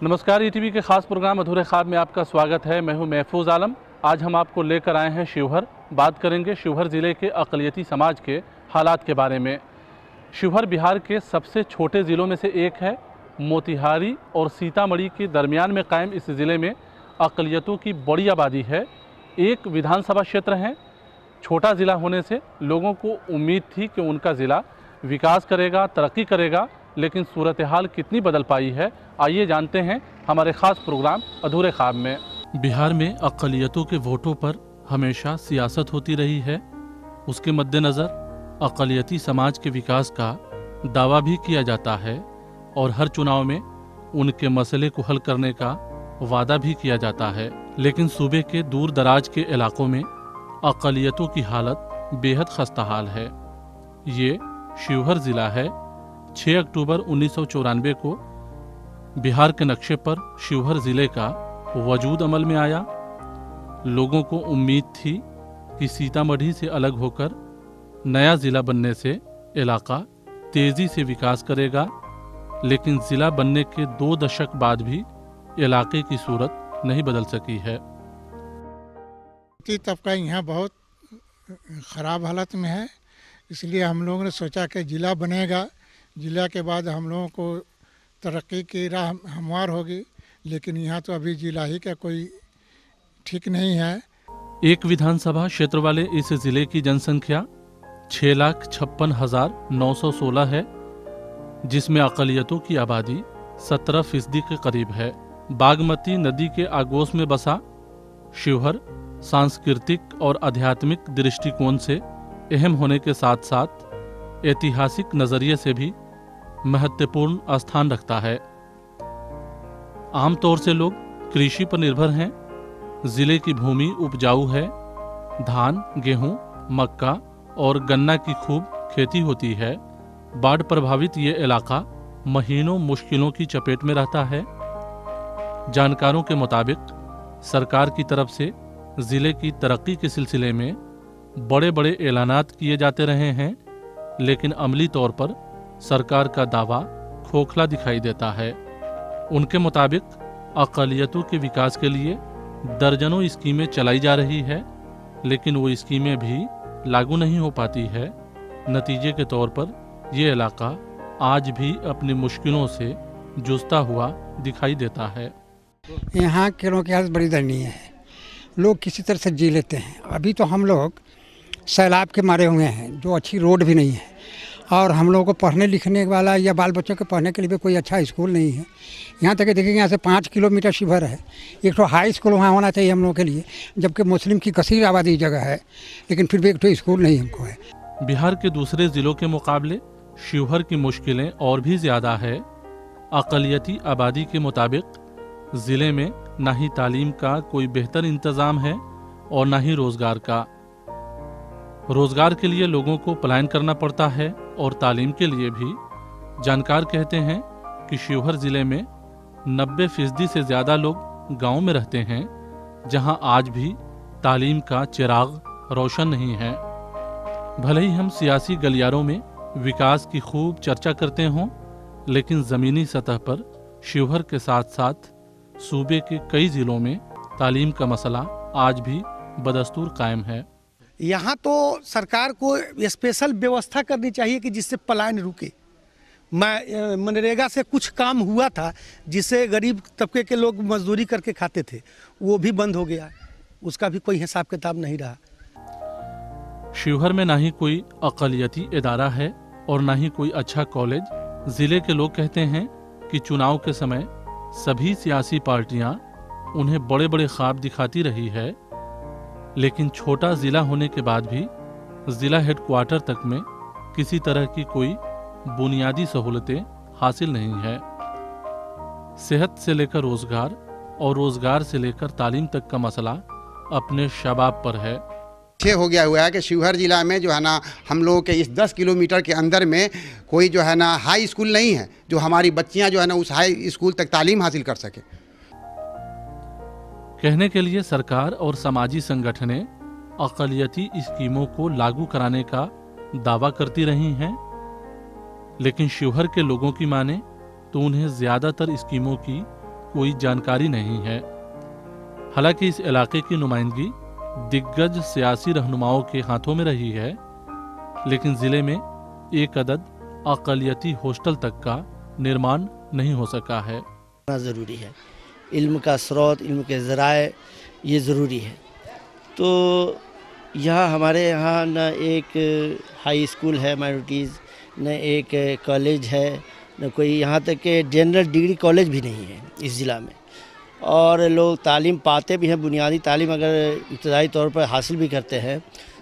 नमस्कार, ईटीवी के खास प्रोग्राम अधूरे ख्वाब में आपका स्वागत है। मैं हूं महफूज आलम। आज हम आपको लेकर आए हैं शिवहर। बात करेंगे शिवहर ज़िले के अक़लियती समाज के हालात के बारे में। शिवहर बिहार के सबसे छोटे ज़िलों में से एक है। मोतिहारी और सीतामढ़ी के दरमियान में कायम इस ज़िले में अक़लियतों की बड़ी आबादी है। एक विधानसभा क्षेत्र है। छोटा ज़िला होने से लोगों को उम्मीद थी कि उनका ज़िला विकास करेगा, तरक्की करेगा, लेकिन सूरत हाल कितनी बदल पाई है, आइए जानते हैं हमारे ख़ास प्रोग्राम अधूरे ख्वाब में। बिहार में अक़लियतों के वोटों पर हमेशा सियासत होती रही है। उसके मद्देनज़र अक़लियती समाज के विकास का दावा भी किया जाता है और हर चुनाव में उनके मसले को हल करने का वादा भी किया जाता है। लेकिन सूबे के दूर दराज के इलाकों में अक़लियतों की हालत बेहद खस्ताहाल है। ये शिवहर ज़िला है। 6 अक्टूबर 1994 को बिहार के नक्शे पर शिवहर ज़िले का वजूद अमल में आया। लोगों को उम्मीद थी कि सीतामढ़ी से अलग होकर नया ज़िला बनने से इलाका तेज़ी से विकास करेगा, लेकिन ज़िला बनने के 2 दशक बाद भी इलाके की सूरत नहीं बदल सकी है। तबका यहाँ बहुत ख़राब हालत में है, इसलिए हम लोगों ने सोचा कि ज़िला बनेगा, ज़िला के बाद हम लोगों को तरक्की की राह हमवार होगी, लेकिन यहाँ तो अभी ज़िला ही का कोई ठीक नहीं है। एक विधानसभा क्षेत्र वाले इस ज़िले की जनसंख्या 6,56,916 है, जिसमें अक़लियतों की आबादी 17% के करीब है। बागमती नदी के आगोश में बसा शिवहर सांस्कृतिक और आध्यात्मिक दृष्टिकोण से अहम होने के साथ साथ ऐतिहासिक नज़रिए से भी महत्वपूर्ण स्थान रखता है। आमतौर से लोग कृषि पर निर्भर हैं। ज़िले की भूमि उपजाऊ है। धान, गेहूं, मक्का और गन्ना की खूब खेती होती है। बाढ़ प्रभावित ये इलाका महीनों मुश्किलों की चपेट में रहता है। जानकारों के मुताबिक सरकार की तरफ से ज़िले की तरक्की के सिलसिले में बड़े बड़े ऐलानात किए जाते रहे हैं, लेकिन अमली तौर पर सरकार का दावा खोखला दिखाई देता है। उनके मुताबिक अक़लियतों के विकास के लिए दर्जनों स्कीमें चलाई जा रही है, लेकिन वो स्कीमें भी लागू नहीं हो पाती है। नतीजे के तौर पर ये इलाका आज भी अपनी मुश्किलों से जूझता हुआ दिखाई देता है। यहाँ के लोगों की हालत बड़ी दयनीय है। लोग किसी तरह से जी लेते हैं। अभी तो हम लोग सैलाब के मारे हुए हैं, जो अच्छी रोड भी नहीं है, और हम लोगों को पढ़ने लिखने वाला या बाल बच्चों के पढ़ने के लिए भी कोई अच्छा स्कूल नहीं है। यहाँ तक देखिए, यहाँ से 5 किलोमीटर शिवहर है। एक तो हाई स्कूल वहाँ होना चाहिए हम लोगों के लिए, जबकि मुस्लिम की कसीर आबादी जगह है, लेकिन फिर भी एक तो स्कूल नहीं हमको है। बिहार के दूसरे ज़िलों के मुकाबले शिवहर की मुश्किलें और भी ज़्यादा है। अक़लियती आबादी के मुताबिक ज़िले में ना ही तालीम का कोई बेहतर इंतज़ाम है और ना ही रोज़गार का। रोज़गार के लिए लोगों को पलायन करना पड़ता है और तालीम के लिए भी। जानकार कहते हैं कि शिवहर ज़िले में 90% से ज़्यादा लोग गांव में रहते हैं, जहां आज भी तालीम का चिराग रोशन नहीं है। भले ही हम सियासी गलियारों में विकास की खूब चर्चा करते हों, लेकिन ज़मीनी सतह पर शिवहर के साथ साथ सूबे के कई ज़िलों में तालीम का मसला आज भी बदस्तूर कायम है। यहाँ तो सरकार को स्पेशल व्यवस्था करनी चाहिए कि जिससे पलायन रुके। मनरेगा से कुछ काम हुआ था जिससे गरीब तबके के लोग मजदूरी करके खाते थे, वो भी बंद हो गया। उसका भी कोई हिसाब किताब नहीं रहा। शिवहर में ना ही कोई अक़लियती इदारा है और ना ही कोई अच्छा कॉलेज। ज़िले के लोग कहते हैं कि चुनाव के समय सभी सियासी पार्टियां उन्हें बड़े बड़े ख्वाब दिखाती रही है, लेकिन छोटा ज़िला होने के बाद भी ज़िला हेडक्वार्टर तक में किसी तरह की कोई बुनियादी सहूलतें हासिल नहीं है। सेहत से लेकर रोज़गार और रोज़गार से लेकर तालीम तक का मसला अपने शबाब पर है। हो गया हुआ है कि शिवहर जिला में जो है ना, हम लोगों के इस 10 किलोमीटर के अंदर में कोई जो है ना हाई स्कूल नहीं है, जो हमारी बच्चियां जो है ना उस हाई स्कूल तक तालीम हासिल कर सके। कहने के लिए सरकार और समाजी संगठनें अक़लियती स्कीमों को लागू कराने का दावा करती रही हैं, लेकिन शिवहर के लोगों की माने तो उन्हें ज़्यादातर स्कीमों की कोई जानकारी नहीं है। हालांकि इस इलाके की नुमाइंदगी दिग्गज सियासी रहनुमाओं के हाथों में रही है, लेकिन जिले में एक अदद अक़लियती हॉस्टल तक का निर्माण नहीं हो सका है। ज़रूरी है, इल्म का स्रोत, इल्म के ज़राए ये ज़रूरी है। तो यहाँ हमारे यहाँ न एक हाई स्कूल है माइनॉरिटीज़, न एक कॉलेज है, न कोई यहाँ तक के जनरल डिग्री कॉलेज भी नहीं है इस ज़िला में। और लोग तालीम पाते भी हैं, बुनियादी तालीम अगर इब्तदाई तौर पर हासिल भी करते हैं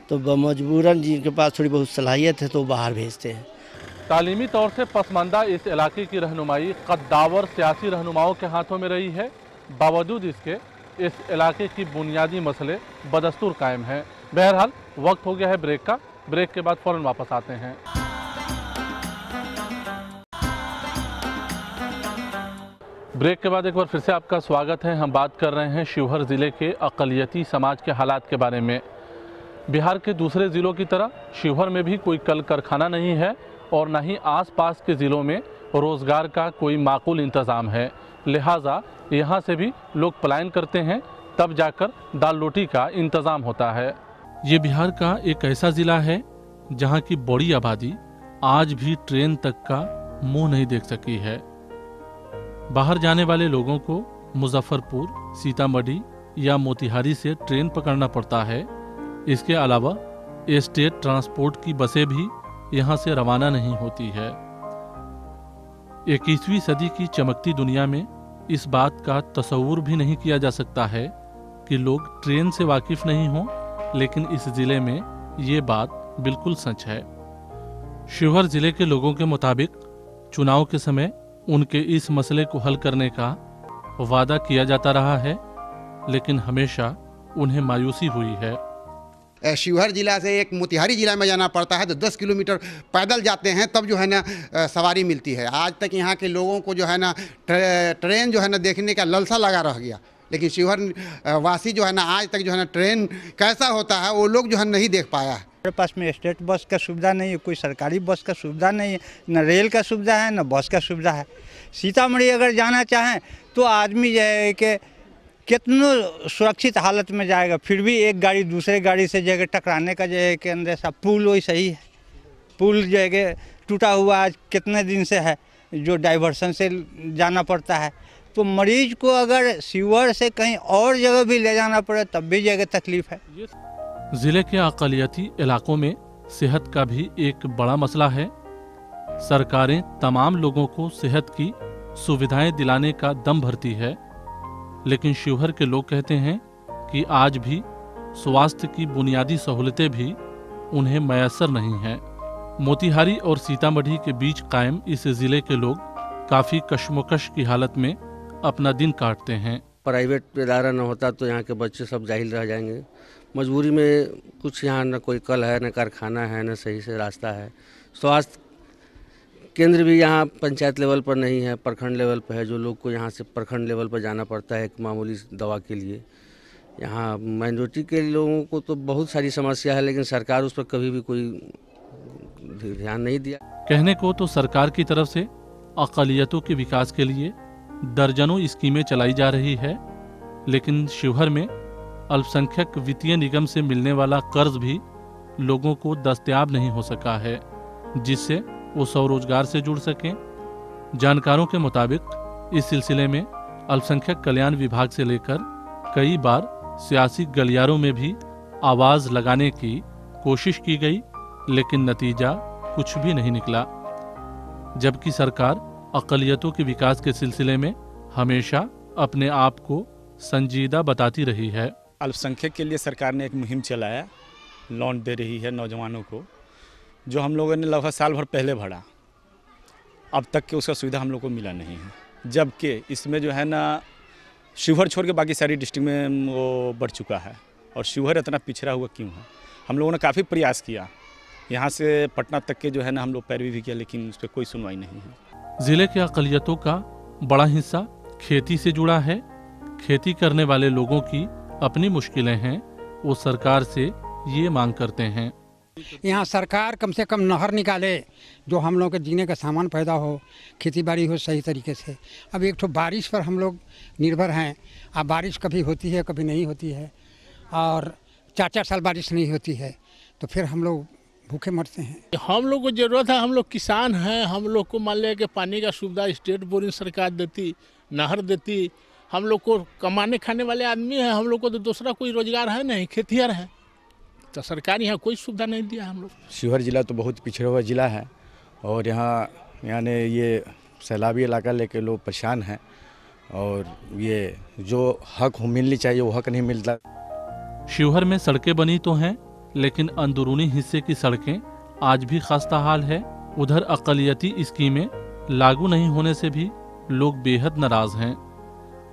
तो मजबूरन जिनके पास थोड़ी बहुत सलाहियत है तो बाहर भेजते हैं। तालीमी तौर से पसमानदा इस इलाके की रहनुमाई कद्दावर सियासी रहनुमाओं के हाथों में रही है। बावजूद इसके इस इलाके की बुनियादी मसले बदस्तूर कायम हैं। बहरहाल वक्त हो गया है ब्रेक का। ब्रेक के बाद फ़ौरन वापस आते हैं। ब्रेक के बाद एक बार फिर से आपका स्वागत है। हम बात कर रहे हैं शिवहर ज़िले के अक़लियती समाज के हालात के बारे में। बिहार के दूसरे ज़िलों की तरह शिवहर में भी कोई कल कारखाना नहीं है और न ही आसपास के ज़िलों में रोज़गार का कोई माकूल इंतज़ाम है। लिहाजा यहाँ से भी लोग पलायन करते हैं, तब जाकर दाल रोटी का इंतज़ाम होता है। ये बिहार का एक ऐसा ज़िला है जहाँ की बड़ी आबादी आज भी ट्रेन तक का मुंह नहीं देख सकी है। बाहर जाने वाले लोगों को मुजफ्फरपुर, सीतामढ़ी या मोतिहारी से ट्रेन पकड़ना पड़ता है। इसके अलावा स्टेट ट्रांसपोर्ट की बसें भी यहाँ से रवाना नहीं होती है। 21वीं सदी की चमकती दुनिया में इस बात का तसव्वुर भी नहीं किया जा सकता है कि लोग ट्रेन से वाकिफ नहीं हों, लेकिन इस जिले में ये बात बिल्कुल सच है। शिवहर जिले के लोगों के मुताबिक चुनाव के समय उनके इस मसले को हल करने का वादा किया जाता रहा है, लेकिन हमेशा उन्हें मायूसी हुई है। शिवहर जिला से एक मोतिहारी जिला में जाना पड़ता है तो 10 किलोमीटर पैदल जाते हैं, तब जो है ना सवारी मिलती है। आज तक यहाँ के लोगों को जो है ना ट्रेन जो है ना देखने का ललसा लगा रह गया, लेकिन शिवहर वासी जो है ना आज तक जो है ना ट्रेन कैसा होता है वो लोग जो है नहीं देख पाया है। हमारे पास में स्टेट बस का सुविधा नहीं है, कोई सरकारी बस का सुविधा नहीं है, न रेल का सुविधा है न बस का सुविधा है। सीतामढ़ी अगर जाना चाहें तो आदमी जो है कि कितनों सुरक्षित हालत में जाएगा, फिर भी एक गाड़ी दूसरे गाड़ी से जगह टकराने का जो है कि अंदर सा पुल वही सही है। पुल जो है टूटा हुआ आज कितने दिन से है, जो डाइवर्सन से जाना पड़ता है। तो मरीज को अगर शिवहर से कहीं और जगह भी ले जाना पड़े तब भी जगह तकलीफ है। जिले के अक़लियती इलाकों में सेहत का भी एक बड़ा मसला है। सरकारें तमाम लोगों को सेहत की सुविधाएं दिलाने का दम भरती है, लेकिन शिवहर के लोग कहते हैं कि आज भी स्वास्थ्य की बुनियादी सहूलतें भी उन्हें मैसर नहीं हैं। मोतिहारी और सीतामढ़ी के बीच कायम इस जिले के लोग काफ़ी कशमकश की हालत में अपना दिन काटते हैं। प्राइवेट इदारा न होता तो यहाँ के बच्चे सब जाहिल रह जाएंगे। मजबूरी में कुछ यहाँ न कोई कल है, न कारखाना है, न सही से रास्ता है। स्वास्थ्य केंद्र भी यहाँ पंचायत लेवल पर नहीं है, प्रखंड लेवल पर है, जो लोग को यहाँ से प्रखंड लेवल पर जाना पड़ता है एक मामूली दवा के लिए। यहाँ माइनॉरिटी के लोगों को तो बहुत सारी समस्या है, लेकिन सरकार उस पर कभी भी कोई ध्यान नहीं दिया। कहने को तो सरकार की तरफ से अक़लियतों के विकास के लिए दर्जनों स्कीमें चलाई जा रही है, लेकिन शिवहर में अल्पसंख्यक वित्तीय निगम से मिलने वाला कर्ज भी लोगों को दस्तयाब नहीं हो सका है, जिससे वो स्वरोजगार से जुड़ सकें। जानकारों के मुताबिक इस सिलसिले में अल्पसंख्यक कल्याण विभाग से लेकर कई बार सियासी गलियारों में भी आवाज़ लगाने की कोशिश की गई, लेकिन नतीजा कुछ भी नहीं निकला। जबकि सरकार अक़लियतों के विकास के सिलसिले में हमेशा अपने आप को संजीदा बताती रही है। अल्पसंख्यक के लिए सरकार ने एक मुहिम चलाया, लोन दे रही है नौजवानों को, जो हम लोगों ने लगभग साल भर पहले भरा, अब तक के उसका सुविधा हम लोग को मिला नहीं है। जबकि इसमें जो है ना शिवहर छोड़ के बाकी सारी डिस्ट्रिक्ट में वो बढ़ चुका है, और शिवहर इतना पिछड़ा हुआ क्यों है। हम लोगों ने काफ़ी प्रयास किया, यहाँ से पटना तक के जो है ना हम लोग पैरवी भी किया, लेकिन उस पर कोई सुनवाई नहीं है। ज़िले के अक़लियतों का बड़ा हिस्सा खेती से जुड़ा है। खेती करने वाले लोगों की अपनी मुश्किलें हैं, वो सरकार से ये मांग करते हैं। यहाँ सरकार कम से कम नहर निकाले जो हम लोग के जीने का सामान पैदा हो, खेती बाड़ी हो सही तरीके से। अब एक तो बारिश पर हम लोग निर्भर हैं। अब बारिश कभी होती है कभी नहीं होती है, और 4-4 साल बारिश नहीं होती है, तो फिर हम लोग भूखे मरते हैं। हम लोग को ज़रूरत है, हम लोग किसान हैं, हम लोग को मान लिया कि पानी का सुविधा स्टेट बोरिंग सरकार देती, नहर देती। हम लोग को कमाने खाने वाले आदमी हैं, हम लोग को तो दूसरा कोई रोजगार है नहीं, खेतिहर है, तो सरकार यहाँ कोई सुविधा नहीं दिया हम लोग। शिवहर ज़िला तो बहुत पिछड़ा हुआ ज़िला है और यहाँ ने ये सैलाबी इलाका लेके लोग परेशान हैं और ये जो हक मिलनी चाहिए वो हक नहीं मिलता। शिवहर में सड़कें बनी तो हैं, लेकिन अंदरूनी हिस्से की सड़कें आज भी खस्ता हाल है। उधर अक़लियती स्कीमें लागू नहीं होने से भी लोग बेहद नाराज हैं।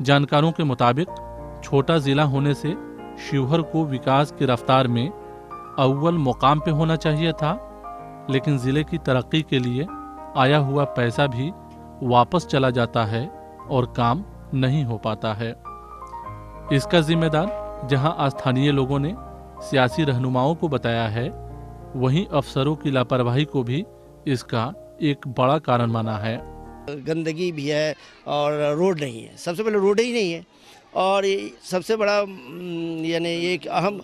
जानकारों के मुताबिक छोटा जिला होने से शिवहर को विकास की रफ्तार में अव्वल मुकाम पे होना चाहिए था, लेकिन जिले की तरक्की के लिए आया हुआ पैसा भी वापस चला जाता है और काम नहीं हो पाता है। इसका जिम्मेदार जहां स्थानीय लोगों ने सियासी रहनुमाओं को बताया है, वहीं अफसरों की लापरवाही को भी इसका एक बड़ा कारण माना है। गंदगी भी है और रोड नहीं है, सबसे पहले रोड ही नहीं है, और सबसे बड़ा यानी एक अहम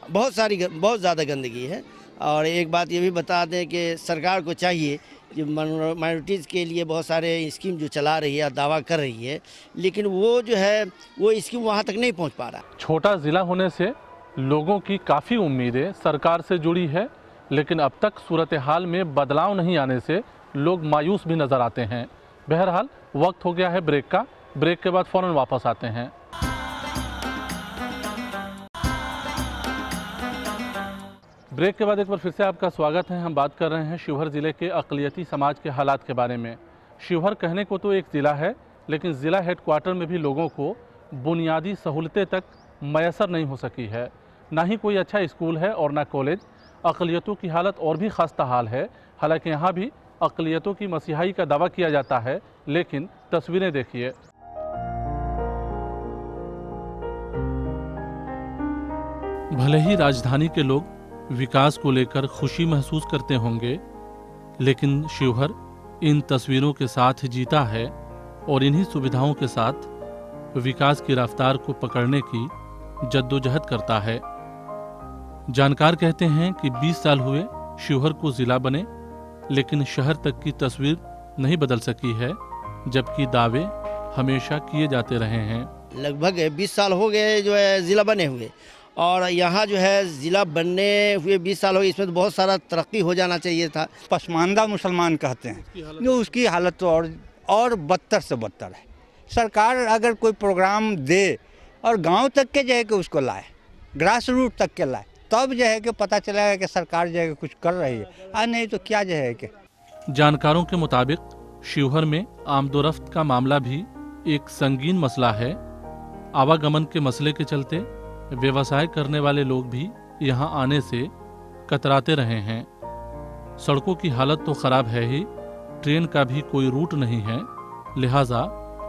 बहुत ज़्यादा गंदगी है। और एक बात ये भी बता दें कि सरकार को चाहिए कि माइनॉरिटीज़ के लिए बहुत सारे स्कीम जो चला रही है, दावा कर रही है, लेकिन वो जो है वो स्कीम वहाँ तक नहीं पहुँच पा रहा। छोटा ज़िला होने से लोगों की काफ़ी उम्मीदें सरकार से जुड़ी है, लेकिन अब तक सूरत हाल में बदलाव नहीं आने से लोग मायूस भी नज़र आते हैं। बहरहाल वक्त हो गया है ब्रेक का, ब्रेक के बाद फ़ौरन वापस आते हैं। ब्रेक के बाद एक बार फिर से आपका स्वागत है। हम बात कर रहे हैं शिवहर ज़िले के अक़लियती समाज के हालात के बारे में। शिवहर कहने को तो एक ज़िला है, लेकिन ज़िला हेडक्वार्टर में भी लोगों को बुनियादी सहूलतें तक मैसर नहीं हो सकी है। ना ही कोई अच्छा स्कूल है और ना कॉलेज। अक़लियतों की हालत और भी खस्ता हाल है। हालांकि यहाँ भी अक़लियतों की मसीहाई का दावा किया जाता है, लेकिन तस्वीरें देखिए। भले ही राजधानी के लोग विकास को लेकर खुशी महसूस करते होंगे, लेकिन शिवहर इन तस्वीरों के साथ जीता है और इन्हीं सुविधाओं के साथ विकास की रफ्तार को पकड़ने की जद्दोजहद करता है। जानकार कहते हैं कि 20 साल हुए शिवहर को जिला बने, लेकिन शहर तक की तस्वीर नहीं बदल सकी है, जबकि दावे हमेशा किए जाते रहे हैं। लगभग 20 साल हो गए जो है ज़िला बने हुए, और यहाँ जो है ज़िला बनने हुए 20 साल हो गए, इसमें तो बहुत सारा तरक्की हो जाना चाहिए था। पसमानदा मुसलमान कहते हैं जो उसकी हालत तो और बदतर से बदतर है। सरकार अगर कोई प्रोग्राम दे और गांव तक के जो है कि उसको लाए, ग्रास रूट तक के लाए, तब जो है कि पता चलेगा कि सरकार जो है कुछ कर रही है, और नहीं तो क्या जो है कि। जानकारों के मुताबिक शिवहर में आमदोरफ्त का मामला भी एक संगीन मसला है। आवागमन के मसले के चलते व्यवसाय करने वाले लोग भी यहाँ आने से कतराते रहे हैं। सड़कों की हालत तो खराब है ही, ट्रेन का भी कोई रूट नहीं है, लिहाजा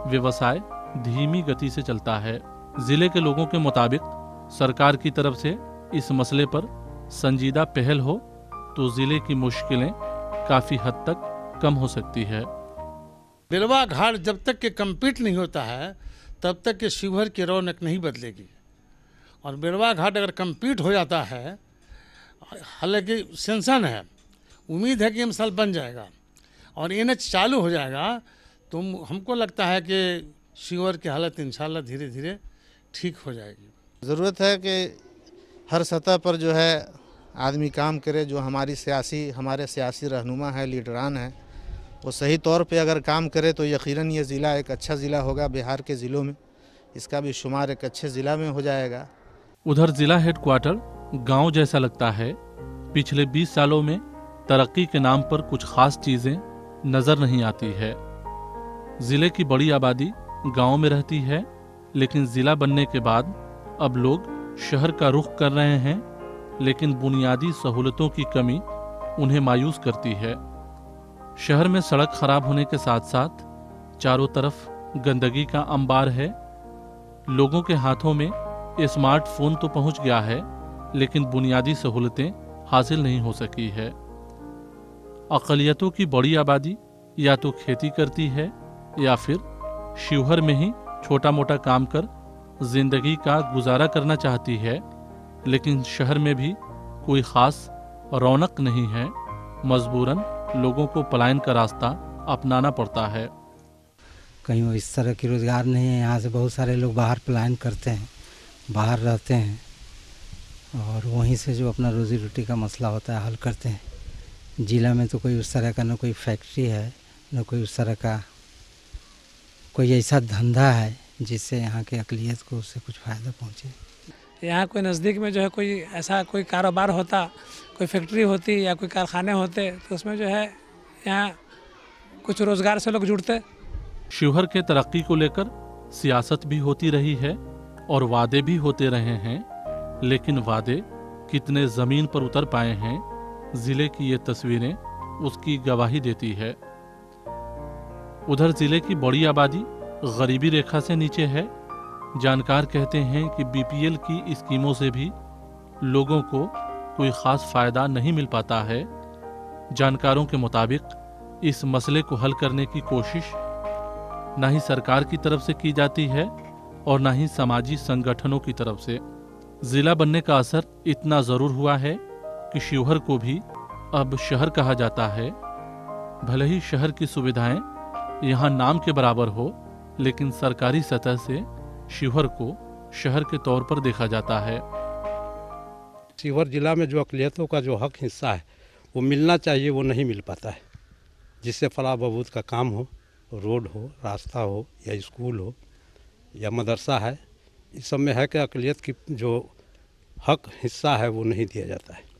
व्यवसाय धीमी गति से चलता है। जिले के लोगों के मुताबिक सरकार की तरफ से इस मसले पर संजीदा पहल हो तो जिले की मुश्किलें काफ़ी हद तक कम हो सकती है। बेलवा घाट जब तक के कंप्लीट नहीं होता है तब तक के शिवहर की रौनक नहीं बदलेगी, और बेलवा घाट अगर कंप्लीट हो जाता है, हालांकि सेंसन है, उम्मीद है कि हम साल बन जाएगा और NH चालू हो जाएगा, तो हमको लगता है कि शिवहर की हालत इंशाल्लाह धीरे धीरे ठीक हो जाएगी। ज़रूरत है कि हर सतह पर जो है आदमी काम करे, जो हमारे सियासी रहनुमा है, लीडरान है, वो सही तौर पे अगर काम करे तो यकीनन ये ज़िला एक अच्छा ज़िला होगा। बिहार के ज़िलों में इसका भी शुमार एक अच्छे ज़िला में हो जाएगा। उधर जिला हेडक्वार्टर गांव जैसा लगता है। पिछले 20 सालों में तरक्की के नाम पर कुछ खास चीज़ें नज़र नहीं आती है। ज़िले की बड़ी आबादी गांव में रहती है, लेकिन ज़िला बनने के बाद अब लोग शहर का रुख कर रहे हैं, लेकिन बुनियादी सहूलतों की कमी उन्हें मायूस करती है। शहर में सड़क खराब होने के साथ साथ चारों तरफ गंदगी का अंबार है। लोगों के हाथों में स्मार्टफोन तो पहुंच गया है, लेकिन बुनियादी सहूलतें हासिल नहीं हो सकी है। अक़लियतों की बड़ी आबादी या तो खेती करती है या फिर शिवहर में ही छोटा मोटा काम कर जिंदगी का गुजारा करना चाहती है, लेकिन शहर में भी कोई ख़ास रौनक नहीं है। मजबूरन लोगों को पलायन का रास्ता अपनाना पड़ता है। कहीं इस तरह की रोज़गार नहीं है। यहाँ से बहुत सारे लोग बाहर पलायन करते हैं, बाहर रहते हैं और वहीं से जो अपना रोज़ी रोटी का मसला होता है हल करते हैं। ज़िला में तो कोई उस तरह का न कोई फैक्ट्री है, न कोई उस तरह का कोई ऐसा धंधा है जिससे यहाँ के अक़लियत को उससे कुछ फ़ायदा पहुँचे। यहाँ कोई नज़दीक में जो है कोई ऐसा कोई कारोबार होता, कोई फैक्ट्री होती या कोई कारखाने होते तो उसमें जो है यहाँ कुछ रोज़गार से लोग जुड़ते। शिवहर के तरक्की को लेकर सियासत भी होती रही है और वादे भी होते रहे हैं, लेकिन वादे कितने ज़मीन पर उतर पाए हैं, ज़िले की ये तस्वीरें उसकी गवाही देती है। उधर ज़िले की बड़ी आबादी गरीबी रेखा से नीचे है। जानकार कहते हैं कि बीपीएल की स्कीमों से भी लोगों को कोई ख़ास फ़ायदा नहीं मिल पाता है। जानकारों के मुताबिक इस मसले को हल करने की कोशिश ना ही सरकार की तरफ से की जाती है और ना ही समाजी संगठनों की तरफ से। ज़िला बनने का असर इतना ज़रूर हुआ है कि शिवहर को भी अब शहर कहा जाता है। भले ही शहर की सुविधाएं यहाँ नाम के बराबर हो, लेकिन सरकारी सतह से शिवहर को शहर के तौर पर देखा जाता है। शिवहर जिला में जो अक़लियतों का जो हक हिस्सा है वो मिलना चाहिए, वो नहीं मिल पाता है। जिससे फलाह बहबूद का काम हो, रोड हो, रास्ता हो या स्कूल हो या मदरसा है, इस सब में है कि अक़लियत की जो हक हिस्सा है वो नहीं दिया जाता है।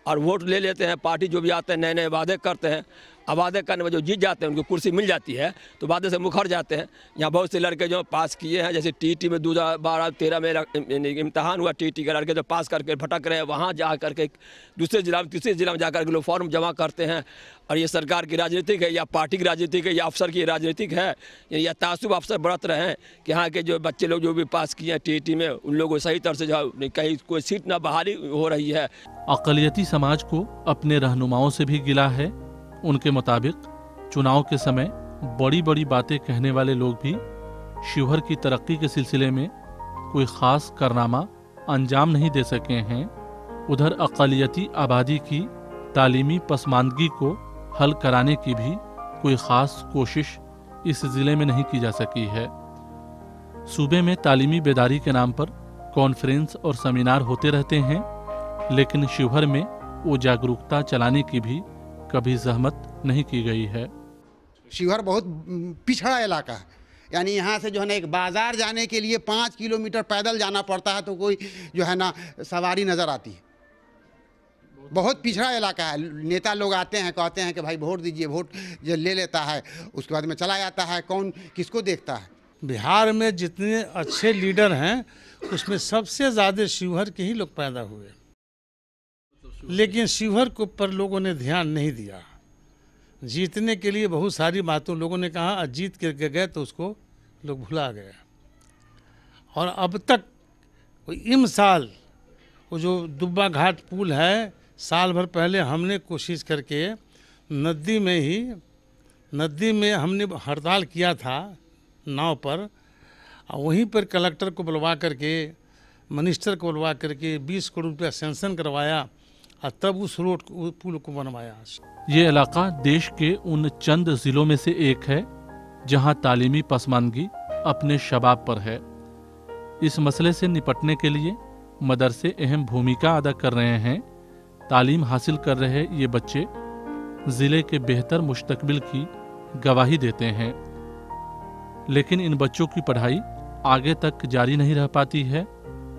और वोट ले लेते हैं, पार्टी जो भी आते हैं नए नए वादे करते हैं, अब वादे करने में जो जीत जाते हैं उनको कुर्सी मिल जाती है तो वादे से मुखर जाते हैं। यहाँ बहुत से लड़के जो पास किए हैं, जैसे टीटी में 2012-13 में इम्तहान हुआ, टीटी के लड़के जो पास करके भटक रहे हैं, वहाँ जा करके दूसरे जिला में तीसरे जिला में जा करके लोग फॉर्म जमा करते हैं। और ये सरकार की राजनीतिक है या पार्टी की राजनीतिक है या अफसर की राजनीतिक है या तासुब अफसर बरत रहे हैं कि यहाँ के जो बच्चे लोग जो भी पास किए हैं टीटी में, उन लोगों को सही तरह से जो कहीं कोई सीट ना बहाली हो रही है। अक़लियती समाज को अपने रहनुमाओं से भी गिला है। उनके मुताबिक चुनाव के समय बड़ी बड़ी बातें कहने वाले लोग भी शिवहर की तरक्की के सिलसिले में कोई ख़ास कारनामा अंजाम नहीं दे सके हैं। उधर अक़लियती आबादी की तालीमी पसमानदगी को हल कराने की भी कोई ख़ास कोशिश इस ज़िले में नहीं की जा सकी है। सूबे में तालीमी बेदारी के नाम पर कॉन्फ्रेंस और सेमिनार होते रहते हैं, लेकिन शिवहर में वो जागरूकता चलाने की भी कभी जहमत नहीं की गई है। शिवहर बहुत पिछड़ा इलाका है, यानी यहाँ से जो है ना एक बाज़ार जाने के लिए 5 किलोमीटर पैदल जाना पड़ता है तो कोई जो है ना सवारी नज़र आती है। बहुत पिछड़ा इलाका है। नेता लोग आते हैं, कहते हैं कि भाई वोट दीजिए, वोट जो ले लेता है उसके बाद में चला जाता है, कौन किसको देखता है। बिहार में जितने अच्छे लीडर हैं उसमें सबसे ज़्यादा शिवहर के ही लोग पैदा हुए, लेकिन शिवहर को पर लोगों ने ध्यान नहीं दिया। जीतने के लिए बहुत सारी बातों लोगों ने कहा, जीत के गए तो उसको लोग भुला गए। और अब तक इम साल वो जो दुब्बा घाट पुल है, साल भर पहले हमने कोशिश करके नदी में हमने हड़ताल किया था नाव पर, और वहीं पर कलेक्टर को बुलवा करके, मिनिस्टर को बुलवा करके 20 करोड़ रुपया सैंक्शन करवाया और तब उस रोड पुल को बनवाया। ये इलाका देश के उन चंद ज़िलों में से एक है जहां तालीमी पसमानदगी अपने शबाब पर है। इस मसले से निपटने के लिए मदरसे अहम भूमिका अदा कर रहे हैं। तालीम हासिल कर रहे ये बच्चे ज़िले के बेहतर मुस्तकबिल की गवाही देते हैं, लेकिन इन बच्चों की पढ़ाई आगे तक जारी नहीं रह पाती है।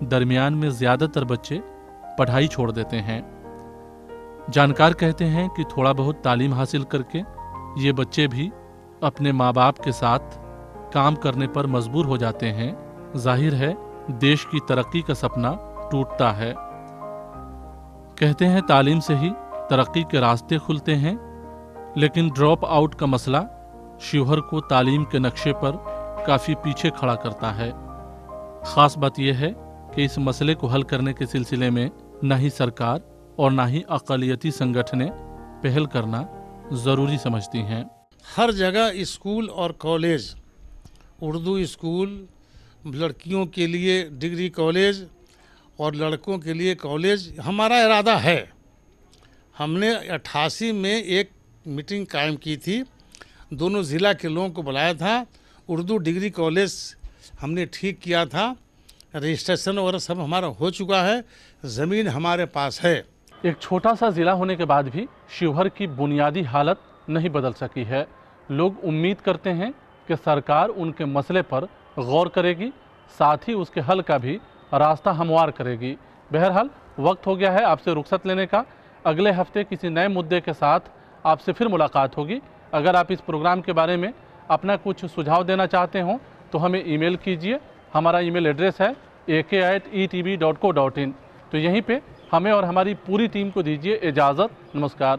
दरमियान में ज़्यादातर बच्चे पढ़ाई छोड़ देते हैं। जानकार कहते हैं कि थोड़ा बहुत तालीम हासिल करके ये बच्चे भी अपने माँ बाप के साथ काम करने पर मजबूर हो जाते हैं। जाहिर है देश की तरक्की का सपना टूटता है। कहते हैं तालीम से ही तरक्की के रास्ते खुलते हैं, लेकिन ड्रॉप आउट का मसला शिवहर को तालीम के नक्शे पर काफ़ी पीछे खड़ा करता है। ख़ास बात यह है कि इस मसले को हल करने के सिलसिले में न ही सरकार और ना ही अक़लियती संगठनें पहल करना ज़रूरी समझती हैं। हर जगह स्कूल और कॉलेज, उर्दू स्कूल, लड़कियों के लिए डिग्री कॉलेज और लड़कों के लिए कॉलेज हमारा इरादा है। हमने 88 में एक मीटिंग कायम की थी, दोनों ज़िला के लोगों को बुलाया था। उर्दू डिग्री कॉलेज हमने ठीक किया था, रजिस्ट्रेशन वगैरह सब हमारा हो चुका है, ज़मीन हमारे पास है। एक छोटा सा ज़िला होने के बाद भी शिवहर की बुनियादी हालत नहीं बदल सकी है। लोग उम्मीद करते हैं कि सरकार उनके मसले पर गौर करेगी, साथ ही उसके हल का भी रास्ता हमवार करेगी। बहरहाल वक्त हो गया है आपसे रुखसत लेने का। अगले हफ्ते किसी नए मुद्दे के साथ आपसे फिर मुलाकात होगी। अगर आप इस प्रोग्राम के बारे में अपना कुछ सुझाव देना चाहते हों तो हमें ईमेल कीजिए। हमारा ईमेल एड्रेस है ak@etv.co.in। तो यहीं पे हमें और हमारी पूरी टीम को दीजिए इजाज़त। नमस्कार।